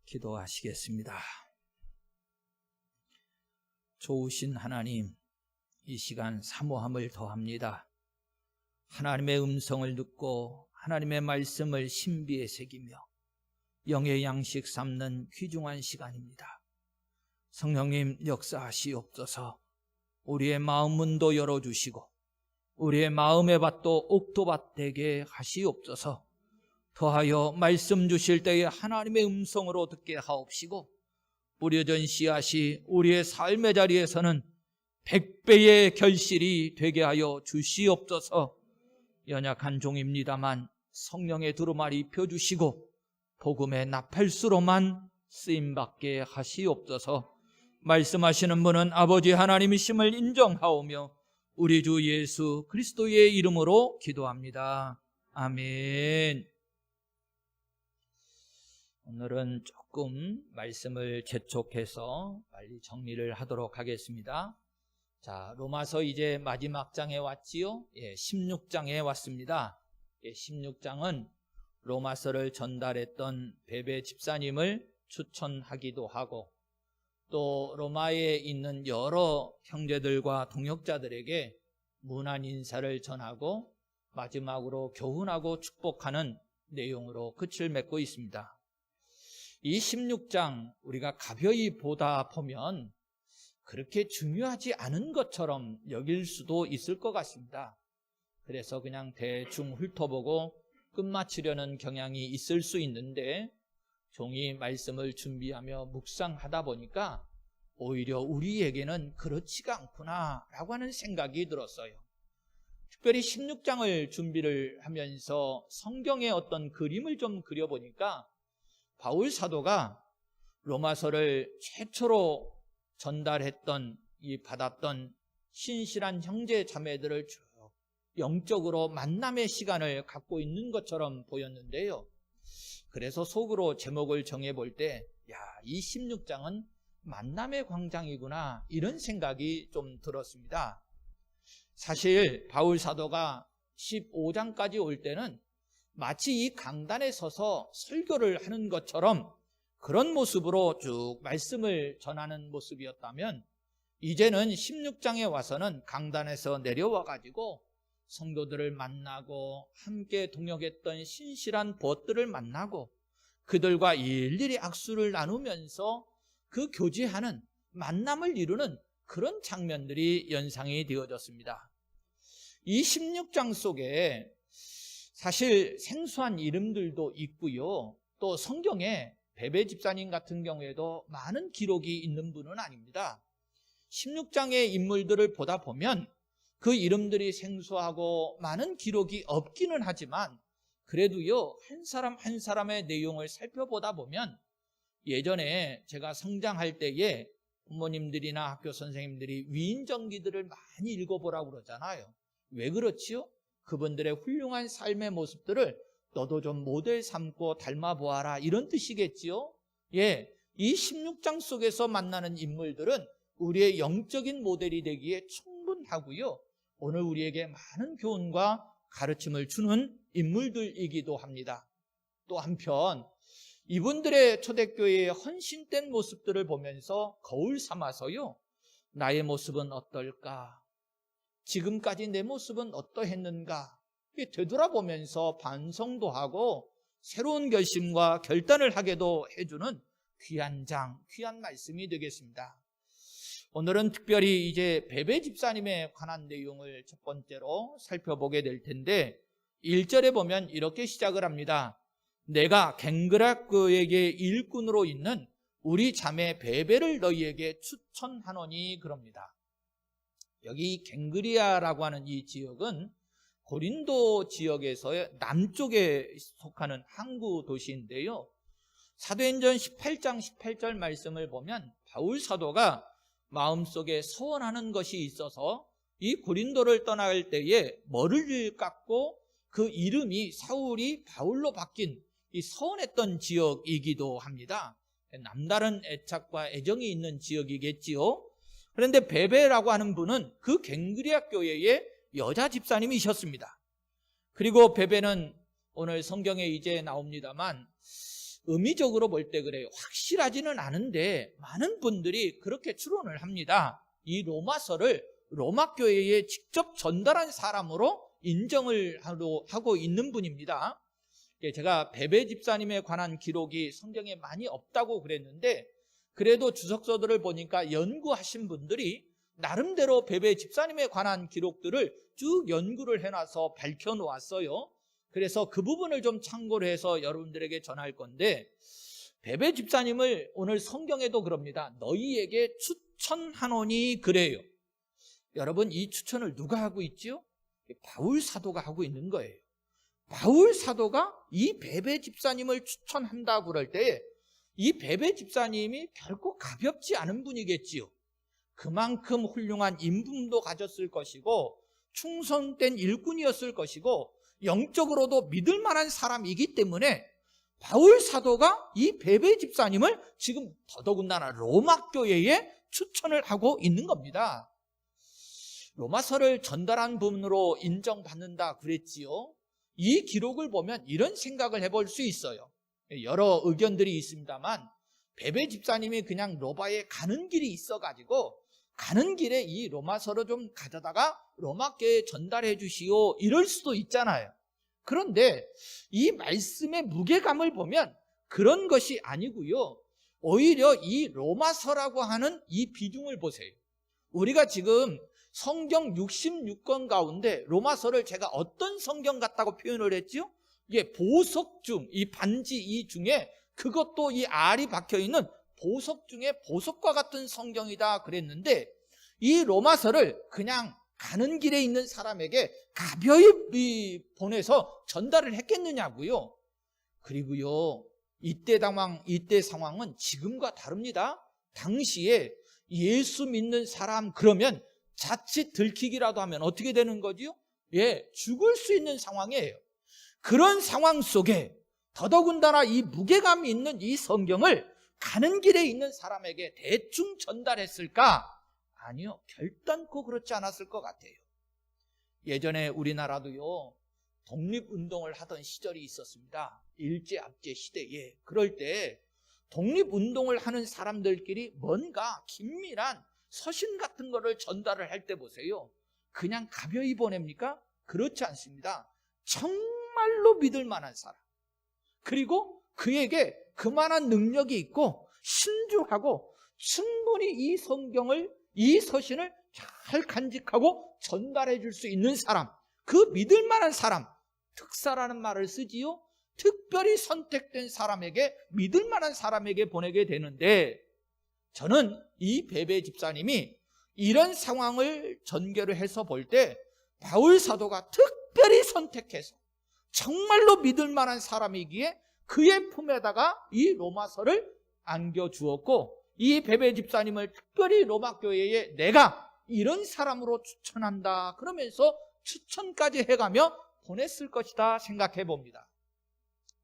기도하시겠습니다. 좋으신 하나님, 이 시간 사모함을 더합니다. 하나님의 음성을 듣고 하나님의 말씀을 신비에 새기며 영의 양식 삼는 귀중한 시간입니다. 성령님 역사하시옵소서. 우리의 마음 문도 열어주시고 우리의 마음의 밭도 옥토밭 되게 하시옵소서. 더하여 말씀 주실 때에 하나님의 음성으로 듣게 하옵시고 뿌려진 씨앗이 우리의 삶의 자리에서는 100배의 결실이 되게 하여 주시옵소서. 연약한 종입니다만 성령의 두루마리 입혀주시고 복음의 나팔수로만 쓰임받게 하시옵소서. 말씀하시는 분은 아버지 하나님이심을 인정하오며 우리 주 예수 그리스도의 이름으로 기도합니다. 아멘. 오늘은 조금 말씀을 재촉해서 빨리 정리를 하도록 하겠습니다. 자, 로마서 이제 마지막 장에 왔지요? 16장에 왔습니다. 16장은 로마서를 전달했던 베베 집사님을 추천하기도 하고 또 로마에 있는 여러 형제들과 동역자들에게 문안 인사를 전하고 마지막으로 교훈하고 축복하는 내용으로 끝을 맺고 있습니다. 이 16장 우리가 가벼이 보다 보면 그렇게 중요하지 않은 것처럼 여길 수도 있을 것 같습니다. 그래서 그냥 대충 훑어보고 끝마치려는 경향이 있을 수 있는데 종이 말씀을 준비하며 묵상하다 보니까 오히려 우리에게는 그렇지가 않구나 라고 하는 생각이 들었어요. 특별히 16장을 준비를 하면서 성경의 어떤 그림을 좀 그려보니까 바울 사도가 로마서를 최초로 전달했던 받았던 신실한 형제 자매들을 쭉 영적으로 만남의 시간을 갖고 있는 것처럼 보였는데요. 그래서 속으로 제목을 정해볼 때 이 16장은 만남의 광장이구나 이런 생각이 좀 들었습니다. 사실 바울 사도가 15장까지 올 때는 마치 이 강단에 서서 설교를 하는 것처럼 그런 모습으로 쭉 말씀을 전하는 모습이었다면 이제는 16장에 와서는 강단에서 내려와 가지고 성도들을 만나고 함께 동역했던 신실한 벗들을 만나고 그들과 일일이 악수를 나누면서 그 교제하는 만남을 이루는 그런 장면들이 연상이 되어졌습니다. 이 16장 속에 사실 생소한 이름들도 있고요. 또 성경에 베베 집사님 같은 경우에도 많은 기록이 있는 분은 아닙니다. 16장의 인물들을 보다 보면 그 이름들이 생소하고 많은 기록이 없기는 하지만 그래도요, 한 사람 한 사람의 내용을 살펴보다 보면 예전에 제가 성장할 때에 부모님들이나 학교 선생님들이 위인전기들을 많이 읽어보라고 그러잖아요. 왜 그렇지요? 그분들의 훌륭한 삶의 모습들을 너도 좀 모델 삼고 닮아보아라 이런 뜻이겠지요. 이 16장 속에서 만나는 인물들은 우리의 영적인 모델이 되기에 충분하고요. 오늘 우리에게 많은 교훈과 가르침을 주는 인물들이기도 합니다. 또 한편 이분들의 초대교회의 헌신된 모습들을 보면서 거울 삼아서요. 나의 모습은 어떨까? 지금까지 내 모습은 어떠했는가? 되돌아보면서 반성도 하고 새로운 결심과 결단을 하게도 해주는 귀한 장, 귀한 말씀이 되겠습니다. 오늘은 특별히 이제 베베 집사님에 관한 내용을 첫 번째로 살펴보게 될 텐데 1절에 보면 이렇게 시작을 합니다. 내가 갱그라교에게 일꾼으로 있는 우리 자매 베베를 너희에게 추천하노니 그럽니다. 여기 갱그리아라고 하는 이 지역은 고린도 지역에서의 남쪽에 속하는 항구 도시인데요. 사도행전 18장 18절 말씀을 보면 바울 사도가 마음속에 서원하는 것이 있어서 이 고린도를 떠날 때에 머리를 깎고 그 이름이 사울이 바울로 바뀐 이 서원했던 지역이기도 합니다. 남다른 애착과 애정이 있는 지역이겠지요. 그런데 베베라고 하는 분은 그 갱그리아 교회의 여자 집사님이셨습니다. 그리고 베베는 오늘 성경에 이제 나옵니다만 의미적으로 볼 때 그래요. 확실하지는 않은데 많은 분들이 그렇게 추론을 합니다. 이 로마서를 로마 교회에 직접 전달한 사람으로 인정을 하고 있는 분입니다. 제가 베베 집사님에 관한 기록이 성경에 많이 없다고 그랬는데, 그래도 주석서들을 보니까 연구하신 분들이 나름대로 베베 집사님에 관한 기록들을 쭉 연구를 해놔서 밝혀놓았어요. 그래서 그 부분을 좀 참고를 해서 여러분들에게 전할 건데, 베베 집사님을 오늘 성경에도 그럽니다. 너희에게 추천하노니 그래요. 여러분, 이 추천을 누가 하고 있지요? 바울 사도가 하고 있는 거예요. 바울 사도가 이 베베 집사님을 추천한다고 그럴 때 이 베베 집사님이 결코 가볍지 않은 분이겠지요. 그만큼 훌륭한 인품도 가졌을 것이고 충성된 일꾼이었을 것이고 영적으로도 믿을 만한 사람이기 때문에 바울 사도가 이 베베 집사님을 지금 더더군다나 로마 교회에 추천을 하고 있는 겁니다. 로마서를 전달한 분으로 인정받는다 그랬지요. 이 기록을 보면 이런 생각을 해볼 수 있어요. 여러 의견들이 있습니다만 베베 집사님이 그냥 로마에 가는 길이 있어가지고 가는 길에 이 로마서를 좀 가져다가 로마교회에 전달해 주시오 이럴 수도 있잖아요. 그런데 이 말씀의 무게감을 보면 그런 것이 아니고요. 오히려 이 로마서라고 하는 이 비중을 보세요. 우리가 지금 성경 66권 가운데 로마서를 제가 어떤 성경 같다고 표현을 했지요? 이게 보석 중, 이 반지 이 중에 그것도 이 알이 박혀있는 보석 중에 보석과 같은 성경이다 그랬는데, 이 로마서를 그냥 가는 길에 있는 사람에게 가벼이 보내서 전달을 했겠느냐고요. 그리고요, 이때 상황은 지금과 다릅니다. 당시에 예수 믿는 사람 그러면 자칫 들키기라도 하면 어떻게 되는 거지요? 죽을 수 있는 상황이에요. 그런 상황 속에 더더군다나 이 무게감이 있는 이 성경을 가는 길에 있는 사람에게 대충 전달했을까? 아니요, 결단코 그렇지 않았을 것 같아요. 예전에 우리나라도요, 독립운동을 하던 시절이 있었습니다. 일제압제 시대에. 그럴 때 독립운동을 하는 사람들끼리 뭔가 긴밀한 서신 같은 거를 전달을 할 때 보세요. 그냥 가벼이 보냅니까? 그렇지 않습니다. 정말로 믿을 만한 사람, 그리고 그에게 그만한 능력이 있고 신중하고 충분히 이 성경을, 이 서신을 잘 간직하고 전달해 줄 수 있는 사람, 그 믿을 만한 사람, 특사라는 말을 쓰지요. 특별히 선택된 사람에게, 믿을 만한 사람에게 보내게 되는데, 저는 이 베베 집사님이 이런 상황을 전개를 해서 볼 때 바울 사도가 특별히 선택해서 정말로 믿을 만한 사람이기에 그의 품에다가 이 로마서를 안겨주었고, 이 베베 집사님을 특별히 로마 교회에 내가 이런 사람으로 추천한다 그러면서 추천까지 해가며 보냈을 것이다 생각해 봅니다.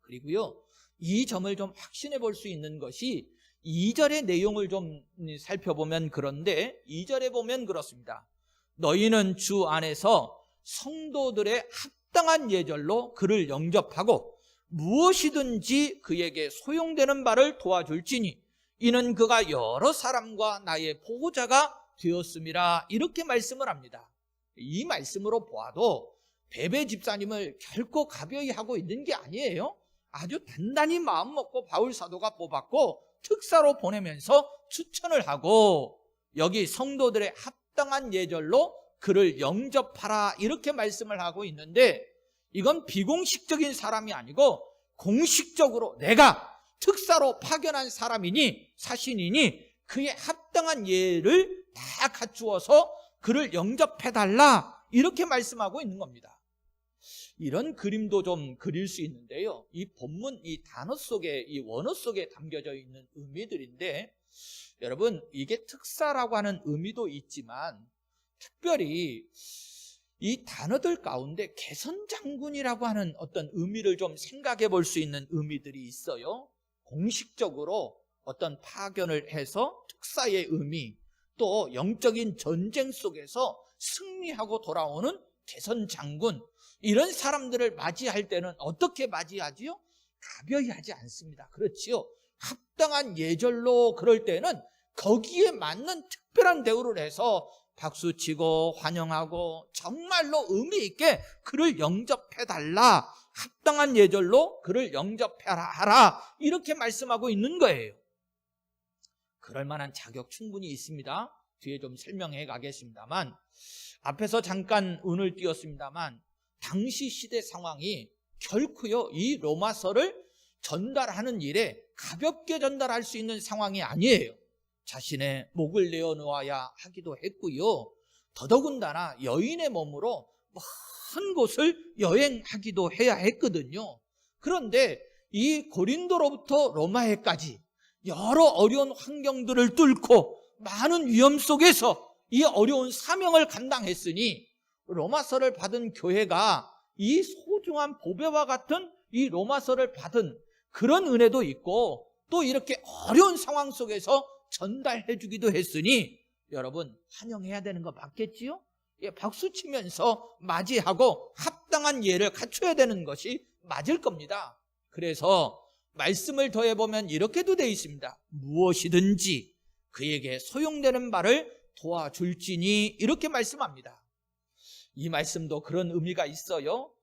그리고요, 이 점을 좀 확신해 볼 수 있는 것이 2절의 내용을 좀 살펴보면 그런데, 2절에 보면 그렇습니다. 너희는 주 안에서 성도들의 합당한 예절로 그를 영접하고 무엇이든지 그에게 소용되는 바를 도와줄지니 이는 그가 여러 사람과 나의 보호자가 되었음이라, 이렇게 말씀을 합니다. 이 말씀으로 보아도 베베 집사님을 결코 가벼이 하고 있는 게 아니에요. 아주 단단히 마음 먹고 바울 사도가 뽑았고 특사로 보내면서 추천을 하고, 여기 성도들의 합당한 예절로 그를 영접하라 이렇게 말씀을 하고 있는데, 이건 비공식적인 사람이 아니고 공식적으로 내가 특사로 파견한 사람이니 사신이니 그의 합당한 예를 다 갖추어서 그를 영접해달라 이렇게 말씀하고 있는 겁니다. 이런 그림도 좀 그릴 수 있는데요, 이 본문 이 단어 속에, 이 원어 속에 담겨져 있는 의미들인데, 여러분 이게 특사라고 하는 의미도 있지만 특별히 이 단어들 가운데 개선장군이라고 하는 어떤 의미를 좀 생각해 볼 수 있는 의미들이 있어요. 공식적으로 어떤 파견을 해서 특사의 의미, 또 영적인 전쟁 속에서 승리하고 돌아오는 개선장군, 이런 사람들을 맞이할 때는 어떻게 맞이하지요? 가벼이 하지 않습니다. 그렇지요. 합당한 예절로 그럴 때는 거기에 맞는 특별한 대우를 해서 박수치고 환영하고 정말로 의미 있게 그를 영접해달라, 합당한 예절로 그를 영접하라, 이렇게 말씀하고 있는 거예요. 그럴 만한 자격 충분히 있습니다. 뒤에 좀 설명해 가겠습니다만, 앞에서 잠깐 운을 띄웠습니다만 당시 시대 상황이 결코요 이 로마서를 전달하는 일에 가볍게 전달할 수 있는 상황이 아니에요. 자신의 목을 내어놓아야 하기도 했고요, 더더군다나 여인의 몸으로 먼 곳을 여행하기도 해야 했거든요. 그런데 이 고린도로부터 로마에까지 여러 어려운 환경들을 뚫고 많은 위험 속에서 이 어려운 사명을 감당했으니 로마서를 받은 교회가 이 소중한 보배와 같은 이 로마서를 받은 그런 은혜도 있고, 또 이렇게 어려운 상황 속에서 전달해 주기도 했으니 여러분 환영해야 되는 거 맞겠지요? 예, 박수 치면서 맞이하고 합당한 예를 갖춰야 되는 것이 맞을 겁니다. 그래서 말씀을 더해보면 이렇게도 되어 있습니다. 무엇이든지 그에게 소용되는 바를 도와줄지니, 이렇게 말씀합니다. 이 말씀도 그런 의미가 있어요.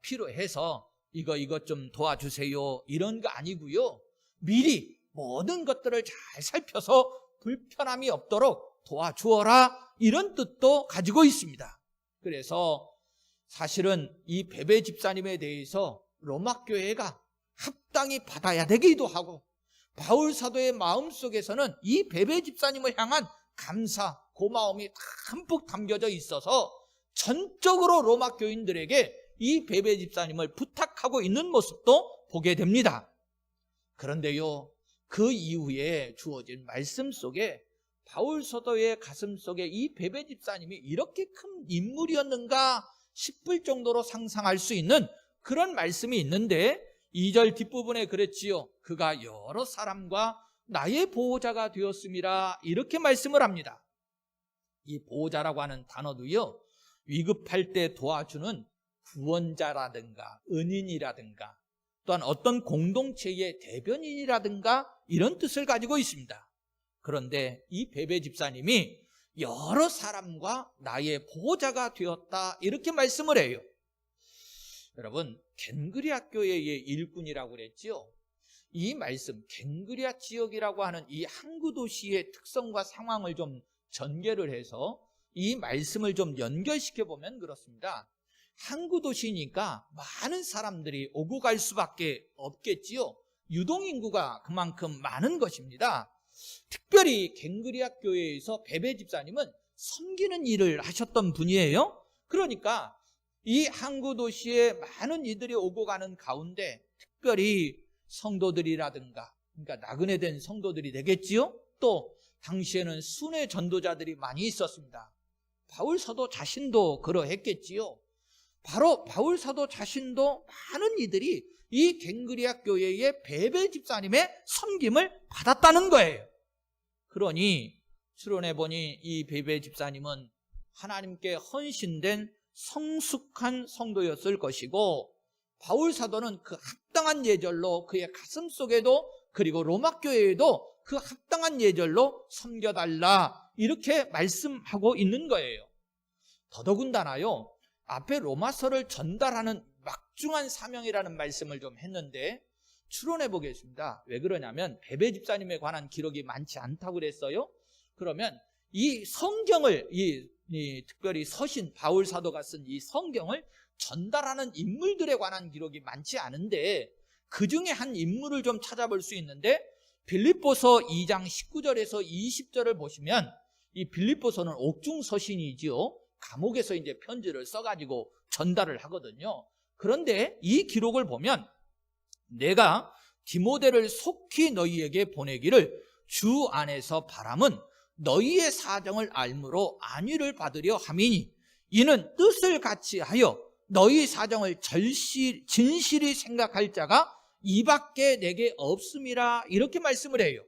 필요해서 이것 좀 도와주세요 이런 거 아니고요, 미리 모든 것들을 잘 살펴서 불편함이 없도록 도와주어라, 이런 뜻도 가지고 있습니다. 그래서 사실은 이 베베 집사님에 대해서 로마 교회가 합당히 받아야 되기도 하고, 바울 사도의 마음속에서는 이 베베 집사님을 향한 감사, 고마움이 듬뿍 담겨져 있어서 전적으로 로마 교인들에게 이 베베 집사님을 부탁하고 있는 모습도 보게 됩니다. 그런데요, 그 이후에 주어진 말씀 속에 바울 사도의 가슴 속에 이 베베 집사님이 이렇게 큰 인물이었는가 싶을 정도로 상상할 수 있는 그런 말씀이 있는데, 2절 뒷부분에 그랬지요. 그가 여러 사람과 나의 보호자가 되었음이라, 이렇게 말씀을 합니다. 이 보호자라고 하는 단어도요, 위급할 때 도와주는 구원자라든가 은인이라든가 또한 어떤 공동체의 대변인이라든가 이런 뜻을 가지고 있습니다. 그런데 이 베베 집사님이 여러 사람과 나의 보호자가 되었다, 이렇게 말씀을 해요. 여러분, 겐그리아 교회의 일꾼이라고 그랬지요. 이 말씀, 겐그리아 지역이라고 하는 이 항구 도시의 특성과 상황을 좀 전개를 해서 이 말씀을 좀 연결시켜 보면 그렇습니다. 항구 도시니까 많은 사람들이 오고 갈 수밖에 없겠지요. 유동인구가 그만큼 많은 것입니다. 특별히 겐그리아 교회에서 베베 집사님은 섬기는 일을 하셨던 분이에요. 그러니까 이 항구 도시에 많은 이들이 오고 가는 가운데 특별히 성도들이라든가, 그러니까 나그네 된 성도들이 되겠지요. 또 당시에는 순회 전도자들이 많이 있었습니다. 바울 사도 자신도 그러했겠지요. 바로 바울 사도 자신도 많은 이들이 이 겐그리아 교회의 베베 집사님의 섬김을 받았다는 거예요. 그러니 추론해보니 이 베베 집사님은 하나님께 헌신된 성숙한 성도였을 것이고, 바울 사도는 그 합당한 예절로 그의 가슴 속에도, 그리고 로마 교회에도 그 합당한 예절로 섬겨달라, 이렇게 말씀하고 있는 거예요. 더더군다나요, 앞에 로마서를 전달하는 막중한 사명이라는 말씀을 좀 했는데 추론해 보겠습니다. 왜 그러냐면 베베 집사님에 관한 기록이 많지 않다고 그랬어요. 그러면 이 성경을, 특별히 서신 바울 사도가 쓴 이 성경을 전달하는 인물들에 관한 기록이 많지 않은데, 그 중에 한 인물을 좀 찾아볼 수 있는데, 빌립보서 2장 19절에서 20절을 보시면 이 빌립보서는 옥중 서신이지요. 감옥에서 이제 편지를 써가지고 전달을 하거든요. 그런데 이 기록을 보면 내가 디모데를 속히 너희에게 보내기를 주 안에서 바람은 너희의 사정을 알므로 안위를 받으려 함이니, 이는 뜻을 같이 하여 너희 사정을 진실히 생각할 자가 이밖에 내게 없음이라, 이렇게 말씀을 해요.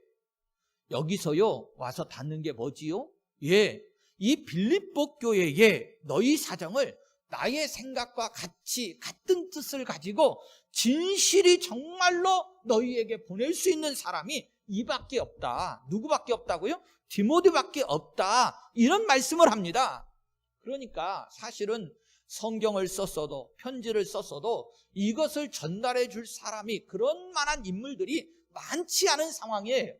여기서요 와서 닿는 게 뭐지요? 이 빌립보 교회에 너희 사정을 나의 생각과 같은 뜻을 가지고 진실이 정말로 너희에게 보낼 수 있는 사람이 이밖에 없다. 누구밖에 없다고요? 디모데밖에 없다. 이런 말씀을 합니다. 그러니까 사실은 성경을 썼어도 편지를 썼어도 이것을 전달해 줄 사람이 그런 만한 인물들이 많지 않은 상황이에요.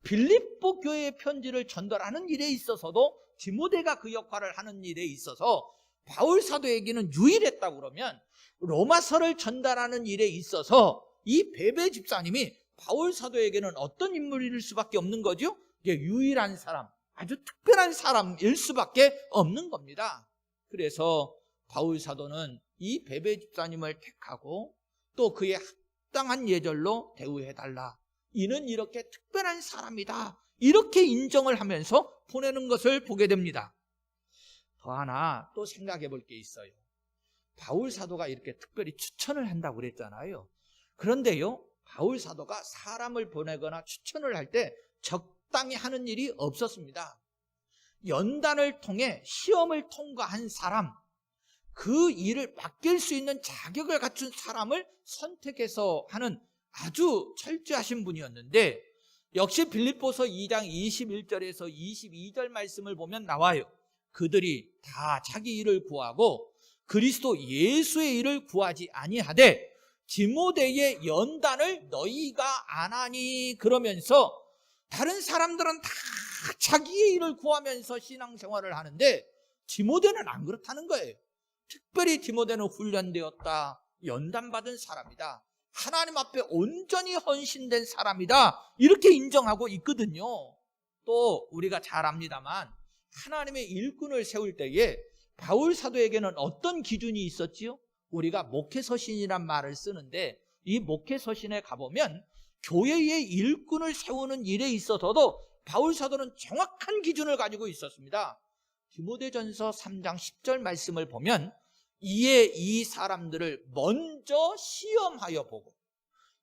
빌립보 교회의 편지를 전달하는 일에 있어서도 디모데가 그 역할을 하는 일에 있어서 바울 사도에게는 유일했다고 그러면 로마서를 전달하는 일에 있어서 이 베베 집사님이 바울 사도에게는 어떤 인물일 수밖에 없는 거죠? 유일한 사람, 아주 특별한 사람일 수밖에 없는 겁니다. 그래서 바울 사도는 이 베베 집사님을 택하고 또 그의 합당한 예절로 대우해달라. 이는 이렇게 특별한 사람이다. 이렇게 인정을 하면서 보내는 것을 보게 됩니다. 더 하나 또 생각해 볼 게 있어요. 바울 사도가 이렇게 특별히 추천을 한다고 그랬잖아요. 그런데요, 바울 사도가 사람을 보내거나 추천을 할 때 적당히 하는 일이 없었습니다. 연단을 통해 시험을 통과한 사람, 그 일을 맡길 수 있는 자격을 갖춘 사람을 선택해서 하는 아주 철저하신 분이었는데, 역시 빌립보서 2장 21절에서 22절 말씀을 보면 나와요. 그들이 다 자기 일을 구하고 그리스도 예수의 일을 구하지 아니하되 디모데의 연단을 너희가 안 하니, 그러면서 다른 사람들은 다 자기의 일을 구하면서 신앙생활을 하는데 디모데는 안 그렇다는 거예요. 특별히 디모데는 훈련되었다, 연단받은 사람이다, 하나님 앞에 온전히 헌신된 사람이다, 이렇게 인정하고 있거든요. 또 우리가 잘 압니다만 하나님의 일꾼을 세울 때에 바울 사도에게는 어떤 기준이 있었지요? 우리가 목회서신이란 말을 쓰는데 이 목회서신에 가보면 교회의 일꾼을 세우는 일에 있어서도 바울 사도는 정확한 기준을 가지고 있었습니다. 디모데전서 3장 10절 말씀을 보면 이에 이 사람들을 먼저 시험하여 보고,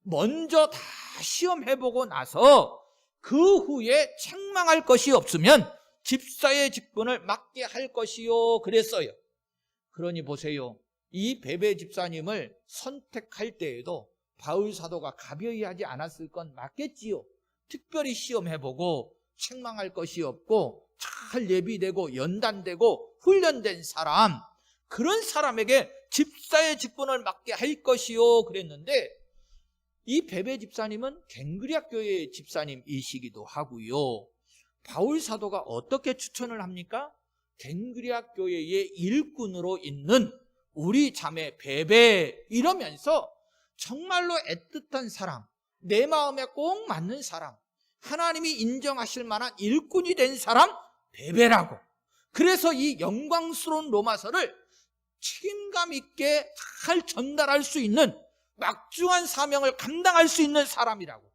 먼저 다 시험해보고 나서 그 후에 책망할 것이 없으면 집사의 직분을 맡게 할 것이요, 그랬어요. 그러니 보세요, 이 베베 집사님을 선택할 때에도 바울 사도가 가벼이 하지 않았을 건 맞겠지요. 특별히 시험해보고 책망할 것이 없고 잘 예비되고 연단되고 훈련된 사람, 그런 사람에게 집사의 직분을 맡게 할 것이요, 그랬는데 이 베베 집사님은 갱그리아 교회의 집사님이시기도 하고요. 바울 사도가 어떻게 추천을 합니까? 갱그리아 교회의 일꾼으로 있는 우리 자매 베베, 이러면서 정말로 애틋한 사람, 내 마음에 꼭 맞는 사람, 하나님이 인정하실 만한 일꾼이 된 사람 베베라고. 그래서 이 영광스러운 로마서를 책임감 있게 잘 전달할 수 있는 막중한 사명을 감당할 수 있는 사람이라고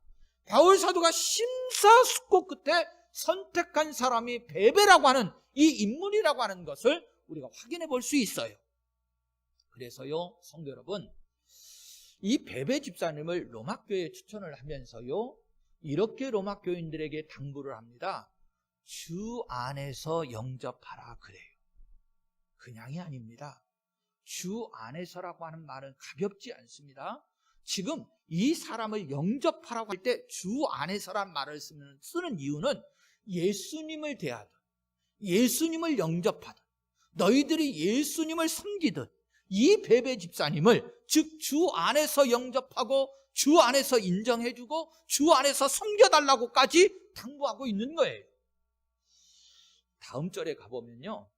바울 사도가 심사숙고 끝에 선택한 사람이 베베라고 하는 이 인물이라고 하는 것을 우리가 확인해 볼 수 있어요. 그래서요, 성도 여러분, 이 베베 집사님을 로마교회에 추천을 하면서요, 이렇게 로마교인들에게 당부를 합니다. 주 안에서 영접하라 그래요. 그냥이 아닙니다. 주 안에서라고 하는 말은 가볍지 않습니다. 지금 이 사람을 영접하라고 할 때 주 안에서란 말을 쓰는 이유는 예수님을 대하듯, 예수님을 영접하듯, 너희들이 예수님을 섬기듯 이 베베 집사님을, 즉 주 안에서 영접하고 주 안에서 인정해주고 주 안에서 섬겨달라고까지 당부하고 있는 거예요. 다음 절에 가보면요,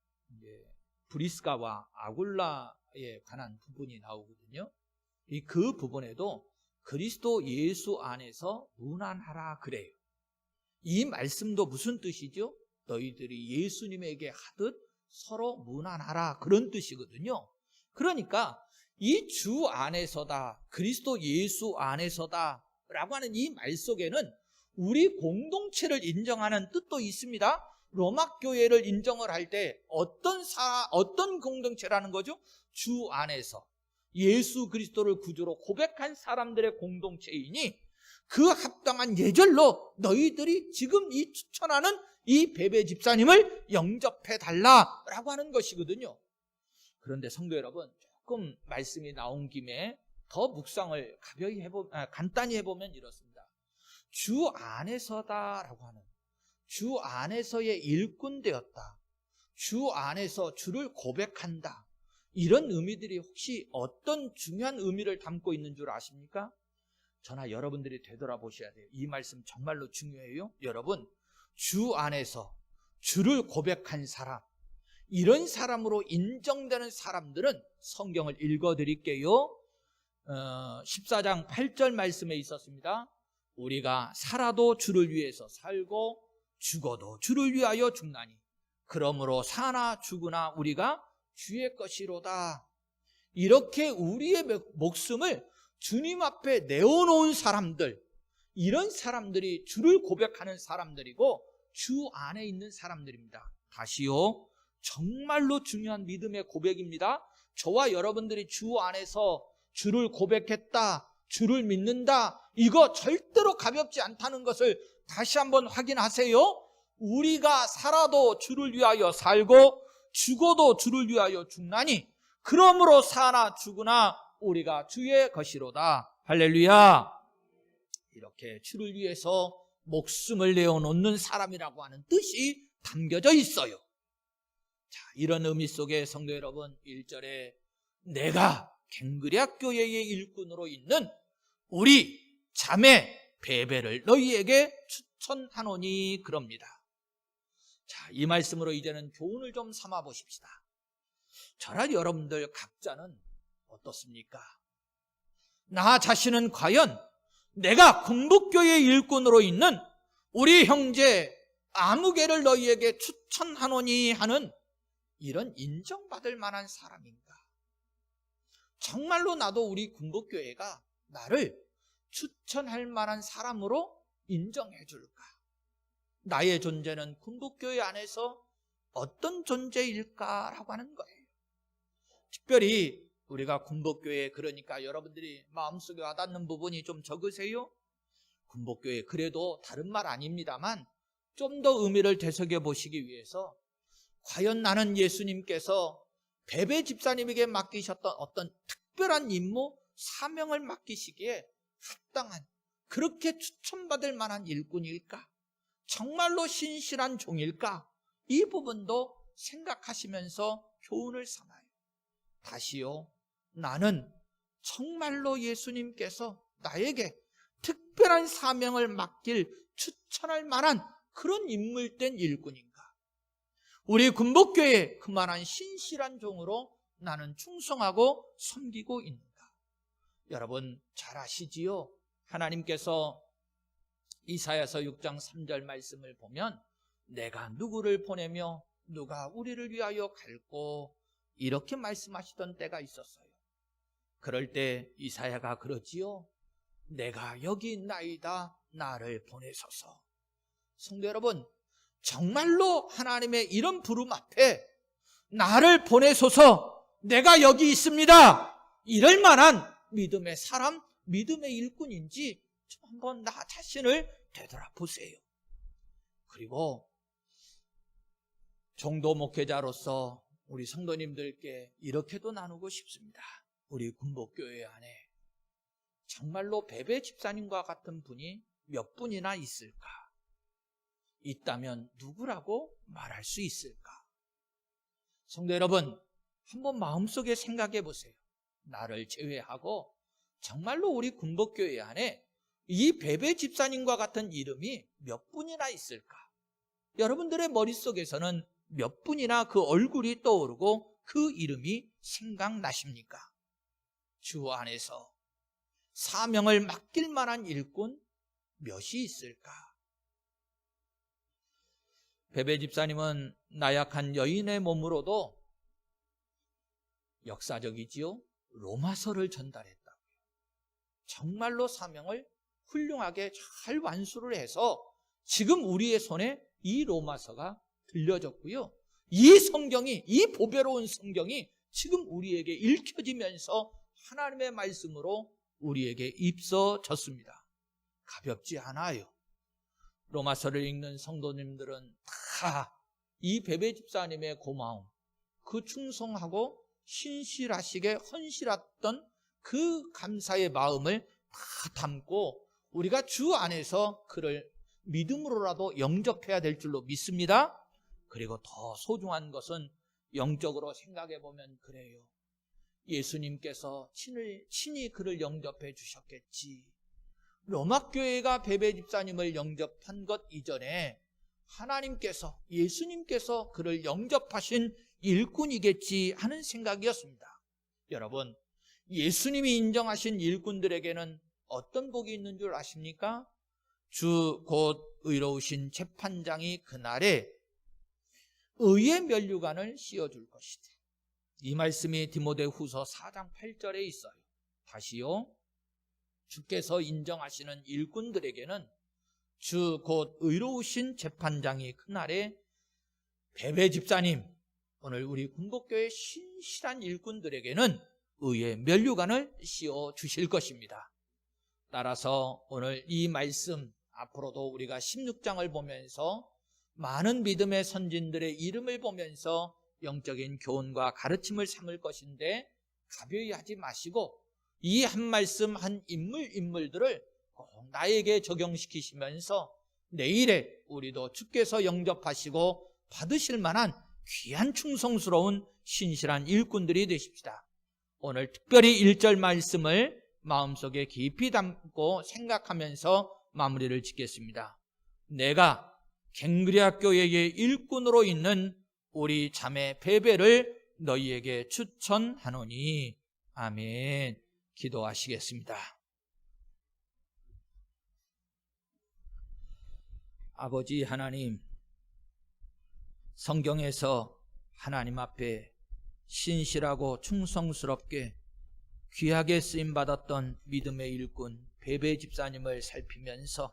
브리스가와 아굴라에 관한 부분이 나오거든요. 그 부분에도 그리스도 예수 안에서 문안하라 그래요. 이 말씀도 무슨 뜻이죠? 너희들이 예수님에게 하듯 서로 문안하라, 그런 뜻이거든요. 그러니까 이 주 안에서다, 그리스도 예수 안에서다 라고 하는 이 말 속에는 우리 공동체를 인정하는 뜻도 있습니다. 로마 교회를 인정을 할 때 어떤 공동체라는 거죠? 주 안에서 예수 그리스도를 구주로 고백한 사람들의 공동체이니 그 합당한 예절로 너희들이 지금 이 추천하는 이 베베 집사님을 영접해 달라라고 하는 것이거든요. 그런데 성도 여러분, 조금 말씀이 나온 김에 더 묵상을 간단히 해보면 이렇습니다. 주 안에서다라고 하는, 주 안에서의 일꾼 되었다, 주 안에서 주를 고백한다, 이런 의미들이 혹시 어떤 중요한 의미를 담고 있는 줄 아십니까? 저나 여러분들이 되돌아보셔야 돼요. 이 말씀 정말로 중요해요. 여러분, 주 안에서 주를 고백한 사람, 이런 사람으로 인정되는 사람들은 성경을 읽어드릴게요. 14장 8절 말씀에 있었습니다. 우리가 살아도 주를 위해서 살고 죽어도 주를 위하여 죽나니 그러므로 사나 죽으나 우리가 주의 것이로다. 이렇게 우리의 목숨을 주님 앞에 내어놓은 사람들, 이런 사람들이 주를 고백하는 사람들이고 주 안에 있는 사람들입니다. 다시요, 정말로 중요한 믿음의 고백입니다. 저와 여러분들이 주 안에서 주를 고백했다, 주를 믿는다, 이거 절대로 가볍지 않다는 것을 다시 한번 확인하세요. 우리가 살아도 주를 위하여 살고 죽어도 주를 위하여 죽나니 그러므로 사나 죽으나 우리가 주의 것이로다. 할렐루야. 이렇게 주를 위해서 목숨을 내어놓는 사람이라고 하는 뜻이 담겨져 있어요. 자, 이런 의미 속에 성도 여러분, 1절에 내가 갱그레아 교회의 일꾼으로 있는 우리 자매 베베를 너희에게 추천하노니 그럽니다. 자, 이 말씀으로 이제는 교훈을 좀 삼아 보십시다. 저랑 여러분들 각자는 어떻습니까? 나 자신은 과연 내가 군복교의 일꾼으로 있는 우리 형제 아무개를 너희에게 추천하노니 하는 이런 인정받을 만한 사람인가? 정말로 나도 우리 군복교회가 나를 추천할 만한 사람으로 인정해 줄까? 나의 존재는 군복교회 안에서 어떤 존재일까라고 하는 거예요. 특별히 우리가 군복교회, 그러니까 여러분들이 마음속에 와닿는 부분이 좀 적으세요? 군복교회, 그래도 다른 말 아닙니다만 좀 더 의미를 되새겨 보시기 위해서 과연 나는 예수님께서 베베 집사님에게 맡기셨던 어떤 특별한 임무, 사명을 맡기시기에 합당한, 그렇게 추천받을 만한 일꾼일까? 정말로 신실한 종일까? 이 부분도 생각하시면서 교훈을 삼아요. 다시요, 나는 정말로 예수님께서 나에게 특별한 사명을 맡길 추천할 만한 그런 인물된 일꾼인가? 우리 군복교회 그만한 신실한 종으로 나는 충성하고 섬기고 있는가? 여러분 잘 아시지요? 하나님께서 이사야서 6장 3절 말씀을 보면 내가 누구를 보내며 누가 우리를 위하여 갈고, 이렇게 말씀하시던 때가 있었어요. 그럴 때 이사야가 그러지요. 내가 여기 있나이다, 나를 보내소서. 성도 여러분, 정말로 하나님의 이런 부름 앞에 나를 보내소서, 내가 여기 있습니다, 이럴 만한 믿음의 사람, 믿음의 일꾼인지 좀 한번 나 자신을 되돌아보세요. 그리고 종도 목회자로서 우리 성도님들께 이렇게도 나누고 싶습니다. 우리 군복교회 안에 정말로 베베 집사님과 같은 분이 몇 분이나 있을까? 있다면 누구라고 말할 수 있을까? 성도 여러분, 한번 마음속에 생각해 보세요. 나를 제외하고 정말로 우리 군복교회 안에 이 베베 집사님과 같은 이름이 몇 분이나 있을까? 여러분들의 머릿속에서는 몇 분이나 그 얼굴이 떠오르고 그 이름이 생각나십니까? 주 안에서 사명을 맡길 만한 일꾼 몇이 있을까? 베베 집사님은 나약한 여인의 몸으로도 역사적이지요, 로마서를 전달했다고요. 정말로 사명을 훌륭하게 잘 완수를 해서 지금 우리의 손에 이 로마서가 들려졌고요. 이 성경이, 이 보배로운 성경이 지금 우리에게 읽혀지면서 하나님의 말씀으로 우리에게 입서졌습니다. 가볍지 않아요. 로마서를 읽는 성도님들은 다 이 베베 집사님의 고마움, 그 충성하고 신실하시게 헌신했던 그 감사의 마음을 다 담고 우리가 주 안에서 그를 믿음으로라도 영접해야 될 줄로 믿습니다. 그리고 더 소중한 것은 영적으로 생각해 보면 그래요. 예수님께서 친히 그를 영접해 주셨겠지. 로마교회가 베베 집사님을 영접한 것 이전에 하나님께서, 예수님께서 그를 영접하신 일꾼이겠지 하는 생각이었습니다. 여러분, 예수님이 인정하신 일꾼들에게는 어떤 복이 있는 줄 아십니까? 주 곧 의로우신 재판장이 그날에 의의 면류관을 씌워줄 것이다. 이 말씀이 디모데후서 4장 8절에 있어요. 다시요. 주께서 인정하시는 일꾼들에게는 주 곧 의로우신 재판장이 그날에 베베 집사님, 오늘 우리 군복교회 신실한 일꾼들에게는 의의 면류관을 씌워 주실 것입니다. 따라서 오늘 이 말씀 앞으로도 우리가 16장을 보면서 많은 믿음의 선진들의 이름을 보면서 영적인 교훈과 가르침을 삼을 것인데 가벼이 하지 마시고 이 한 말씀 한 인물들을 꼭 나에게 적용시키시면서 내일에 우리도 주께서 영접하시고 받으실 만한 귀한 충성스러운 신실한 일꾼들이 되십시다. 오늘 특별히 1절 말씀을 마음속에 깊이 담고 생각하면서 마무리를 짓겠습니다. 내가 갱그리아 교회의 일꾼으로 있는 우리 자매 베베를 너희에게 추천하노니. 아멘. 기도하시겠습니다. 아버지 하나님, 성경에서 하나님 앞에 신실하고 충성스럽게 귀하게 쓰임받았던 믿음의 일꾼 베베 집사님을 살피면서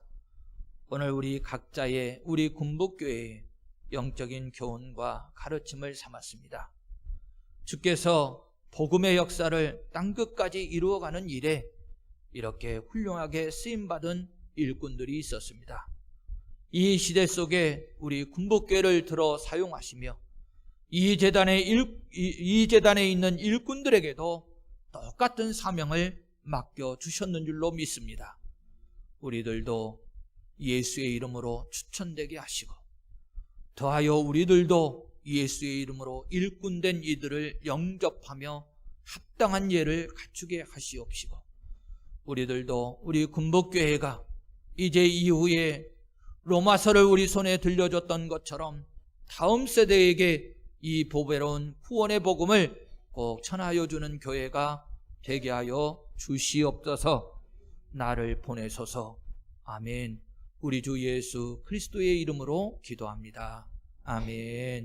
오늘 우리 각자의 우리 군복교회의 영적인 교훈과 가르침을 삼았습니다. 주께서 복음의 역사를 땅끝까지 이루어가는 일에 이렇게 훌륭하게 쓰임받은 일꾼들이 있었습니다. 이 시대 속에 우리 군복교회를 들어 사용하시며 이 재단에 있는 일꾼들에게도 똑같은 사명을 맡겨주셨는 줄로 믿습니다. 우리들도 예수의 이름으로 추천되게 하시고 더하여 우리들도 예수의 이름으로 일꾼된 이들을 영접하며 합당한 예를 갖추게 하시옵시고 우리들도 우리 군복교회가 이제 이후에 로마서를 우리 손에 들려줬던 것처럼 다음 세대에게 이 보배로운 구원의 복음을 꼭 전하여 주는 교회가 되게 하여 주시옵소서. 나를 보내소서. 아멘. 우리 주 예수 그리스도의 이름으로 기도합니다. 아멘.